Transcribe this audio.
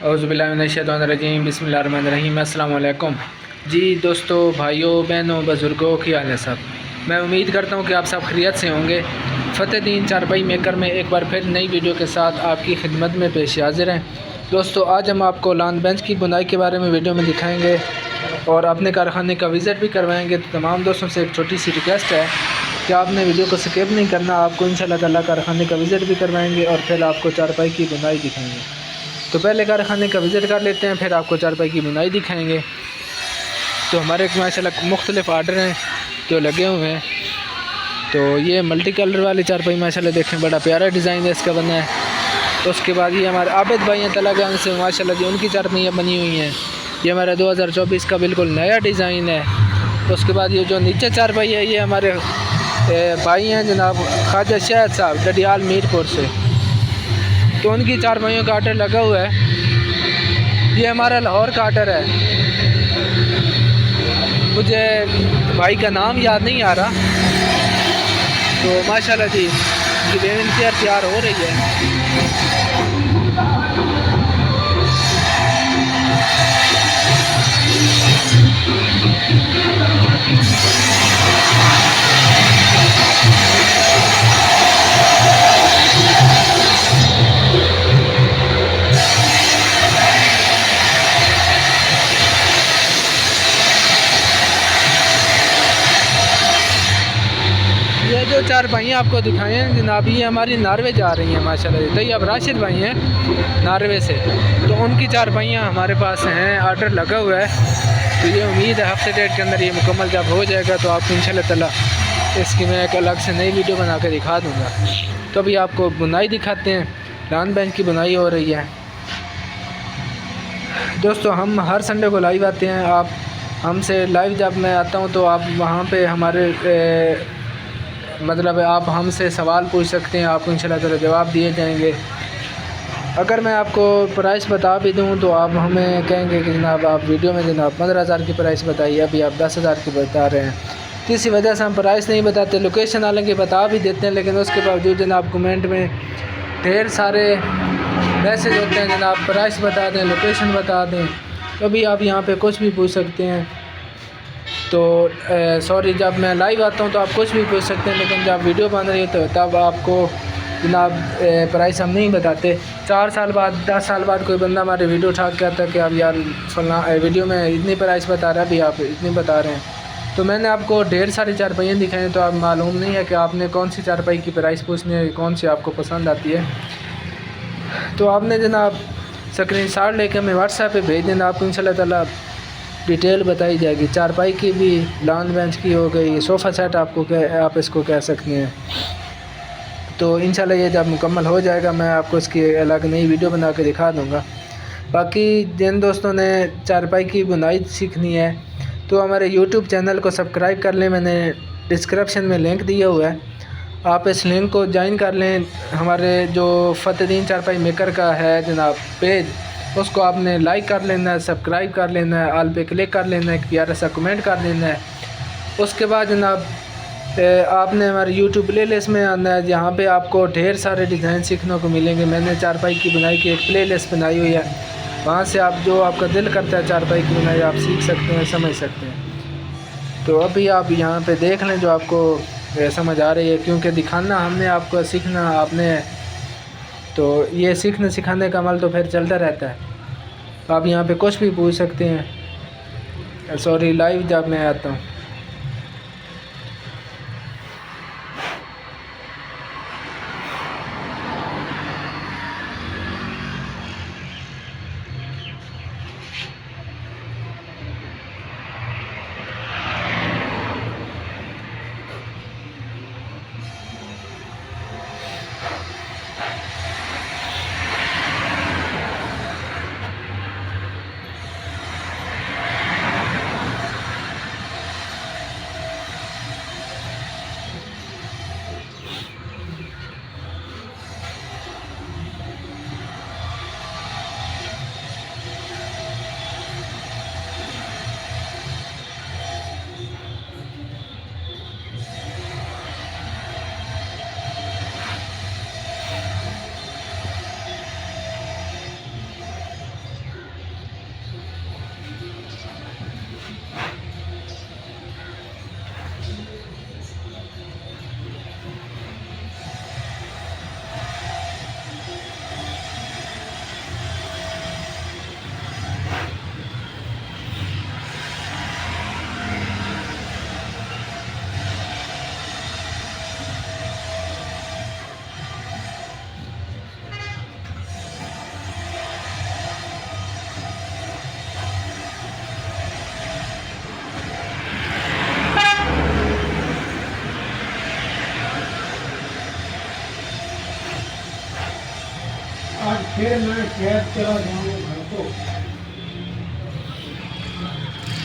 औज़ुबिल्लाहिमिनश्शैतानिर्रजीम बिस्मिल्लाहिर्रहमानिर्रहीम अस्सलाम वालेकुम। जी दोस्तों, भाइयों, बहनों, बुज़ुर्गों, क्या हाल है सब। मैं उम्मीद करता हूँ कि आप सब खैरियत से होंगे। फ़तेहदीन चारपाई मेकर में एक बार फिर नई वीडियो के साथ आपकी खिदमत में पेश हाज़िर हैं। दोस्तों, आज हम आपको लॉन बेंच की बुनाई के बारे में वीडियो में दिखाएँगे और अपने कारखाने का विज़िट भी करवाएँगे। तो तमाम दोस्तों से एक छोटी सी रिक्वेस्ट है कि आपने वीडियो को स्किप नहीं करना। आपको इंशाअल्लाह ताला कारखाने का विज़िट भी करवाएँगे और फिर आपको चारपाई की बुनाई दिखाएँगे। तो पहले कारखाने का विज़िट कर लेते हैं, फिर आपको चारपाई की बुनाई दिखाएंगे। तो हमारे माशाल्लाह मुख्तलिफ़ आर्डर हैं जो लगे हुए हैं। तो ये मल्टी कलर वाली चारपाई माशाल्लाह देखें, बड़ा प्यारा डिज़ाइन है इसका बना है। तो उसके बाद ये हमारे आबिद भाई हैं तलागान से, माशाल्लाह जी उनकी चारपाइयाँ बनी हुई हैं। ये हमारा 2024 का बिल्कुल नया डिज़ाइन है। तो उसके बाद ये जो नीचे चारपाई है ये हमारे भाई हैं जनाब ख्वाजा शाहिद साहब डडियाल मीरपुर से। तो उनकी चारपाइयों का आर्डर लगा हुआ है। ये हमारा लाहौर का आर्डर है। मुझे भाई का नाम याद नहीं आ रहा। तो माशाल्लाह जी इनकी बेनतियार तैयार हो रही है। ये जो चारपाइयाँ आपको दिखाएँ हैं जनाब, ये हमारी नारवे जा रही हैं माशाल्लाह जी। तो ये अब राशिद भाई हैं नारवे से, तो उनकी चारपाइयाँ हमारे पास हैं, आर्डर लगा हुआ है। तो ये उम्मीद है हफ्ते डेढ़ के अंदर ये मुकम्मल जब हो जाएगा तो आपको इंशाल्लाह ताला इसकी मैं एक अलग से नई वीडियो बना कर दिखा दूँगा। तो अभी आपको बुनाई दिखाते हैं। लॉन बेंच की बुनाई हो रही है। दोस्तों, हम हर संडे को लाइव आते हैं। आप हमसे लाइव जब मैं आता हूँ तो आप वहाँ पे हमारे मतलब आप हमसे सवाल पूछ सकते हैं, आपको इंशाल्लाह ताला जवाब दिए जाएंगे। अगर मैं आपको प्राइस बता भी दूं तो आप हमें कहेंगे कि जनाब आप वीडियो में जनाब 15,000 की प्राइस बताइए, अभी आप 10,000 की बता रहे हैं। तो इसी वजह से हम प्राइस नहीं बताते। लोकेशन हालांकि बता भी देते हैं, लेकिन उसके बावजूद जनाब कमेंट में ढेर सारे मैसेज होते हैं जनाब प्राइस बता दें, लोकेशन बता दें। तो अभी आप यहाँ पर कुछ भी पूछ सकते हैं। तो सॉरी, जब मैं लाइव आता हूँ तो आप कुछ भी पूछ सकते हैं, लेकिन जब वीडियो बन रही है तो तब आपको जनाब प्राइस हम नहीं बताते। 4 साल बाद 10 साल बाद कोई बंदा हमारे वीडियो उठा के आता है कि आप यार फलां वीडियो में इतनी प्राइस बता रहा है, अभी आप इतनी बता रहे हैं। तो मैंने आपको ढेर सारी चारपाइयाँ दिखाई हैं, तो आप मालूम नहीं है कि आपने कौन सी चारपाई की प्राइस पूछनी है, कौन सी आपको पसंद आती है। तो आपने जनाब स्क्रीनशॉट लेके हमें व्हाट्सएप पे भेज देना, आपको इंशाल्लाह ताला डिटेल बताई जाएगी। चारपाई की भी, लॉन बेंच की हो गई, सोफ़ा सेट आप इसको कह सकते हैं। तो इंशाल्लाह ये जब मुकम्मल हो जाएगा मैं आपको इसकी अलग नई वीडियो बना के दिखा दूँगा। बाकी जिन दोस्तों ने चारपाई की बुनाई सीखनी है तो हमारे यूट्यूब चैनल को सब्सक्राइब कर लें। मैंने डिस्क्रिप्शन में लिंक दिया हुआ है, आप इस लिंक को ज्वाइन कर लें। हमारे जो फ़तेहदीन चारपाई मेकर का है जनाब पेज, उसको आपने लाइक कर लेना है, सब्सक्राइब कर लेना है, ऑल पे क्लिक कर लेना है, एक प्यारा सा कमेंट कर देना है। उसके बाद जनाब आपने हमारे यूट्यूब प्लेलिस्ट में आना है, जहाँ पे आपको ढेर सारे डिज़ाइन सीखने को मिलेंगे। मैंने चारपाई की बुनाई की एक प्लेलिस्ट बनाई हुई है, वहाँ से आप जो आपका दिल करता है चारपाई की बुनाई आप सीख सकते हैं, समझ सकते हैं। तो अभी आप यहाँ पे देख लें जो आपको समझ आ रही है, क्योंकि दिखाना हमने आपको, सीखना आपने। तो ये सीखने सिखाने का अमल तो फिर चलता रहता है। तो आप यहाँ पे कुछ भी पूछ सकते हैं। सॉरी, लाइव जब मैं आता हूँ।